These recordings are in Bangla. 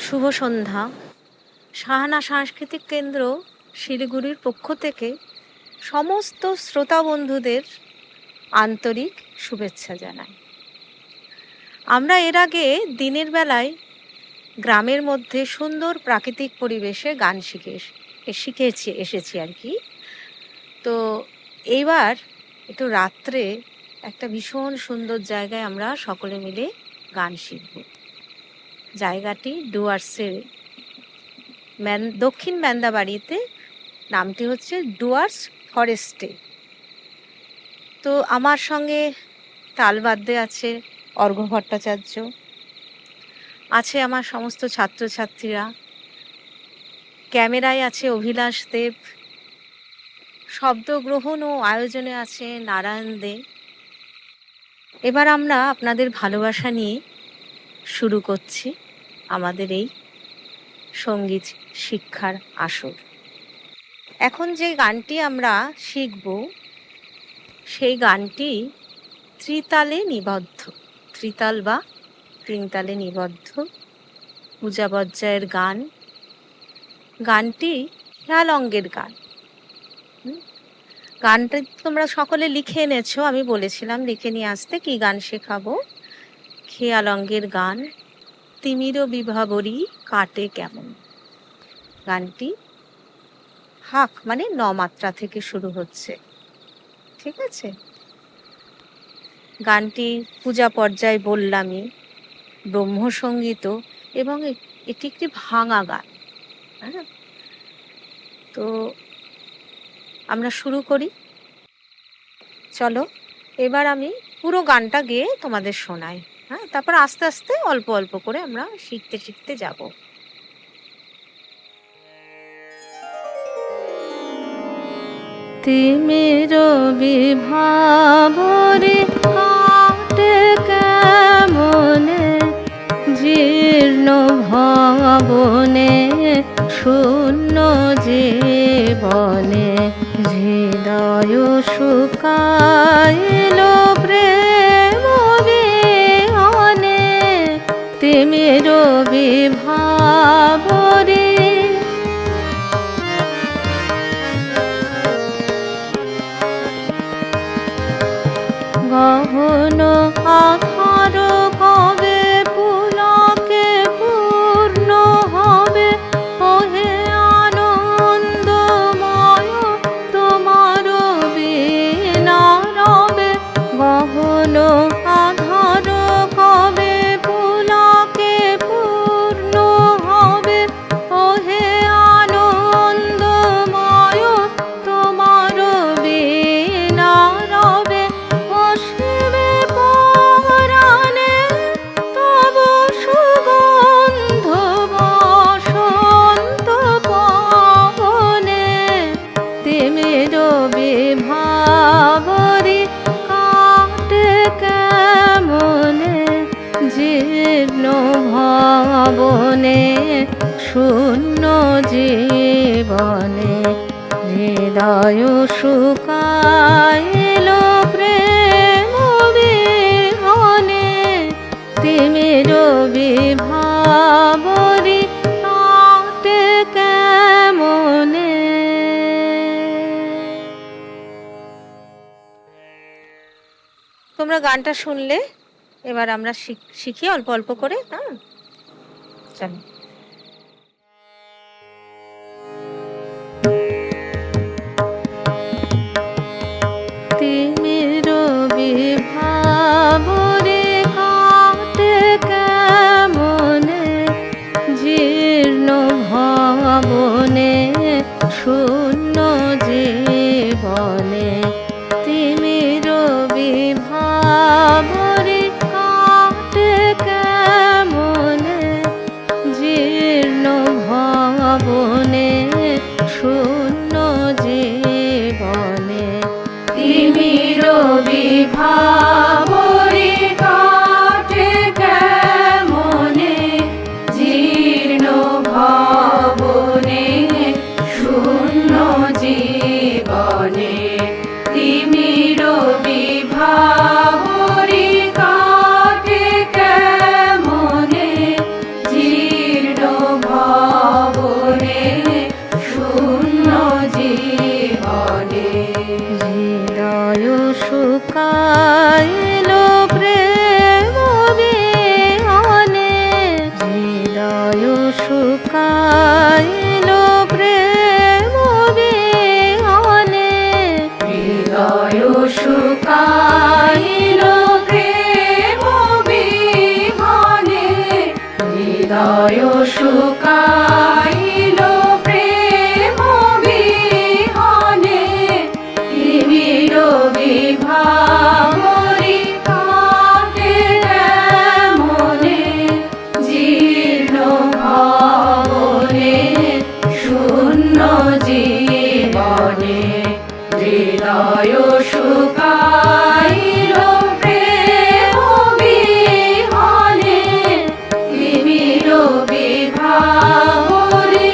শুভ সন্ধ্যা। সাহানা সাংস্কৃতিক কেন্দ্র শিলিগুড়ির পক্ষ থেকে সমস্ত শ্রোতা বন্ধুদের আন্তরিক শুভেচ্ছা জানাই। আমরা এর আগে দিনের বেলায় গ্রামের মধ্যে সুন্দর প্রাকৃতিক পরিবেশে গান এসেছি আর কি। তো এইবার একটু রাত্রে একটা ভীষণ সুন্দর জায়গায় আমরা সকলে মিলে গান শিখব। জায়গাটি ডুয়ার্সের দক্ষিণ ম্যান্দাবাড়িতে, নামটি হচ্ছে ডুয়ার্স ফরেস্টে। তো আমার সঙ্গে তালবাদ্যে আছে অর্ঘ্য ভট্টাচার্য, আছে আমার সমস্ত ছাত্রছাত্রীরা, ক্যামেরায় আছে অভিলাষ দেব, শব্দগ্রহণ ও আয়োজনে আছে নারায়ণ দে। এবার আমরা আপনাদের ভালোবাসা নিয়ে শুরু করছি আমাদের এই সঙ্গীত শিক্ষার আসর। এখন যে গানটি আমরা শিখব সেই গানটি ত্রিতালে নিবদ্ধ, ত্রিতাল বা তিনতালে নিবদ্ধ পূজা বজ্জায়ের গান। গানটি খেয়াল অঙ্গের গান। গানটা তোমরা সকলে লিখে এনেছো, আমি বলেছিলাম লিখে নিয়ে আসতে কি গান শেখাবো। খেয়াল অঙ্গের গান তিমির বিভাবরী কাটে কেমন। গানটি হাক মানে ৯ মাত্রা থেকে শুরু হচ্ছে, ঠিক আছে। গানটি পূজা পর্যায়ে বললামই, ব্রহ্মসঙ্গীত এবং এটি একটি ভাঙা গান। হ্যাঁ, তো আমরা শুরু করি। চলো এবার আমি পুরো গানটা গেয়ে তোমাদের শোনাই। হ্যাঁ, তারপর আস্তে আস্তে অল্প অল্প করে আমরা শিখতে শিখতে যাব। তিমির বিভাবরী কাটে কেমনে, জীর্ণ ভবনে শূন্য জীবনে, হৃদয় শুকাইল প্রেম বিহনে। তিমির বিভাবরী গহন আধার কবে পুলকে পূর্ণ হবে, ওহে আনন্দময় তোমার বিনা রবে। গহন আধার কবে পুলকে পূর্ণ হবে, ওহে আনন্দময় তোমার বিনা রবে। অসীমে পরাণে তব সুগন্ধ বসন্ত পবনে। তিমির বিভাবরী কাটে কেমনে, জীর্ণ ভবনে শূন্য জীবনে, হৃদয় শুকাইল প্রেম বিহনে। তিমির বিভাবরী কাটে কেমনে। তোমরা গানটা শুনলে, এবার আমরা শিখি অল্প অল্প করে। হ্যাঁ, চলো। তিমির বিভাবরী কাটে কেমনে, জীর্ণ ভবনে শূন্য জীবনে। তিমির বিভাবরী কাটে কেমনে, হৃদয় শুকাইল প্রেম বিহনে, তিমির বিভাবরী কাটে কেমনে, জীর্ণ ভবনে শূন্য জীবনে, হৃদয় শুকাইল প্রেম বিহনে, তিমির বিভাবরী।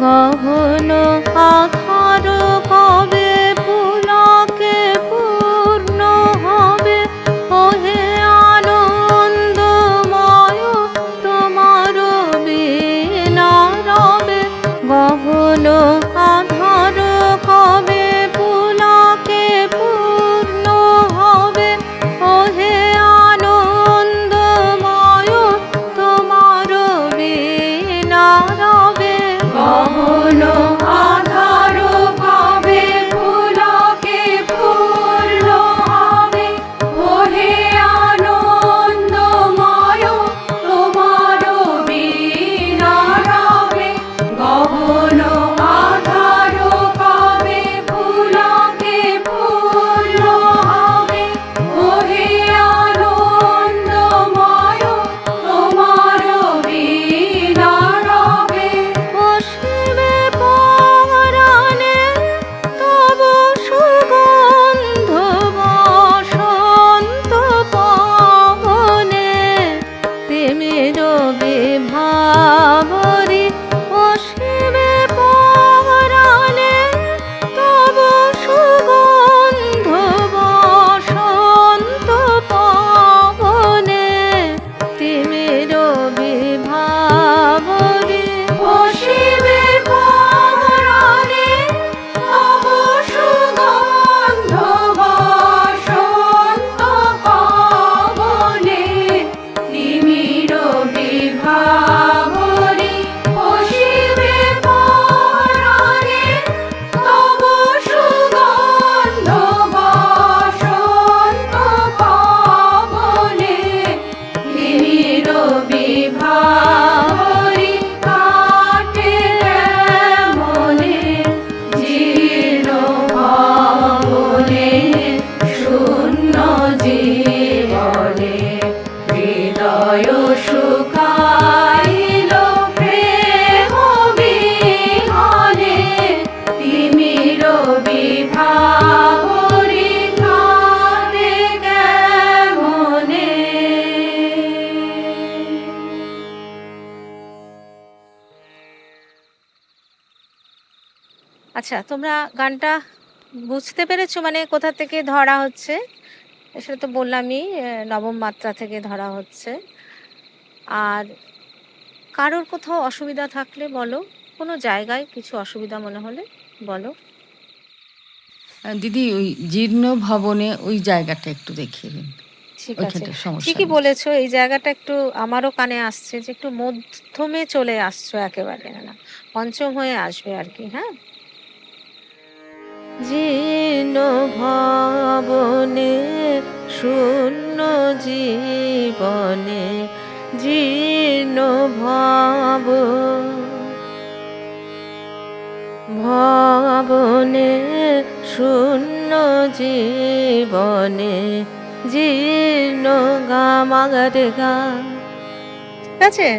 গহন আধার কবে পুলকে পূর্ণ হবে, ওহে আনন্দময় তোমার বিনা রবে। গহন আধার কবে পুলকে পূর্ণ হবে, ওহে আনন্দময় তোমার বিনা রবে। গহন আধার কবে পুলকে পূর্ণ হবে, ওহে আনন্দময় তোমার বিনা রবে। গহন আধার কবে পুলকে পূর্ণ হবে, ওহে আনন্দময় তোমার বিনা রবে। পশ্চিমে পরাণে তব সুগন্ধ বসন্ত পবনে, তিমির বিভাবরী। পশ্চিমে পরাণে তব সুগন্ধ বসন্ত পবনে, তিমির বিভাবরী। পশ্চিমে পরাণে তব সুগন্ধ বসন্ত পবনে, তিমির বিভাবরী। পশ্চিমে পরাণে তব সুগন্ধ বসন্ত পবনে, তিমির বিভাবরী কাটে কেমনে, জীর্ণ ভবনে শূন্য জীবনে, হৃদয় শুকাইল প্রেম বিহনে, তিমির বিভাবরী কাটে কেমনে। আচ্ছা, তোমরা গানটা বুঝতে পেরেছো, মানে কোথা থেকে ধরা হচ্ছে? সেটা তো বললামই, নবম মাত্রা থেকে ধরা হচ্ছে। আর কারোর কোথাও অসুবিধা থাকলে বলো, কোনো জায়গায় কিছু অসুবিধা মনে হলে বলো। দিদি ওই জীর্ণ ভবনে ওই জায়গাটা একটু দেখিয়ে দিন, ঠিক আছে, ওইখানটা সমস্যা ঠিকই নেই। বলেছো। এই জায়গাটা একটু আমারও কানে আসছে যে একটু মধ্যমে চলে আসছো, একেবারে না, পঞ্চম হয়ে আসবে আর কি। হ্যাঁ, জীর্ণ ভবনে শূন্য জীবনে, জীর্ণ ভবনে শূন্য জীবনে, জীর্ণ গামাগারে গা। ঠিক আছে,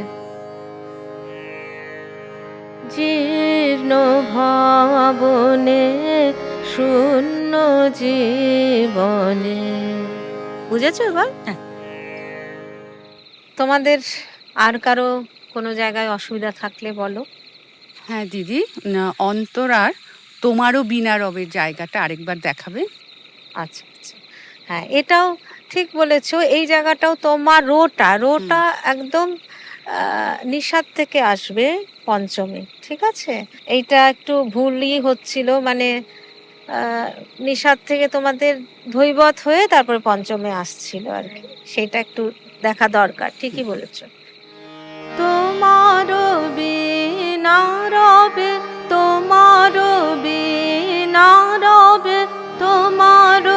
জীর্ণ ভবনে শূন্য জীবনে। বুঝেছো এবার? হ্যাঁ। তোমাদের আর কারো কোনো জায়গায় অসুবিধা থাকলে বলো। হ্যাঁ দিদি, অন্তরার তোমারও বিনা রবের জায়গাটা আরেকবার দেখাবে। আচ্ছা আচ্ছা, হ্যাঁ, এটাও ঠিক বলেছো। এই জায়গাটাও তোমার রোটা একদম নিষাদ থেকে আসবে পঞ্চমে। ঠিক আছে, এইটা একটু ভুলই হচ্ছিল, মানে নিষাদ থেকে তোমাদের ধৈবত হয়ে তারপরে পঞ্চমে আসছিল আর কি, সেটা একটু দেখা দরকার। ঠিকই বলেছো। তোমার বিনা রবে, তোমার বিনা রবে, তোমার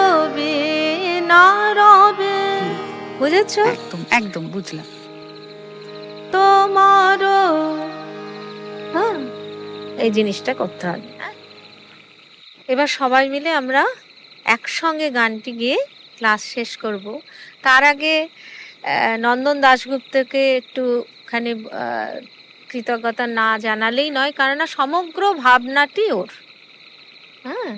বুঝেছ? একদম একদম বুঝলাম। তোমারও, হ্যাঁ, এই জিনিসটা করতে হবে। হ্যাঁ? এবার সবাই মিলে আমরা একসঙ্গে গানটি গেয়ে ক্লাস শেষ করব। তার আগে নন্দন দাশগুপ্তকে একটুখানি কৃতজ্ঞতা না জানালেই নয়, কেননা সমগ্র ভাবনাটি ওর। হ্যাঁ,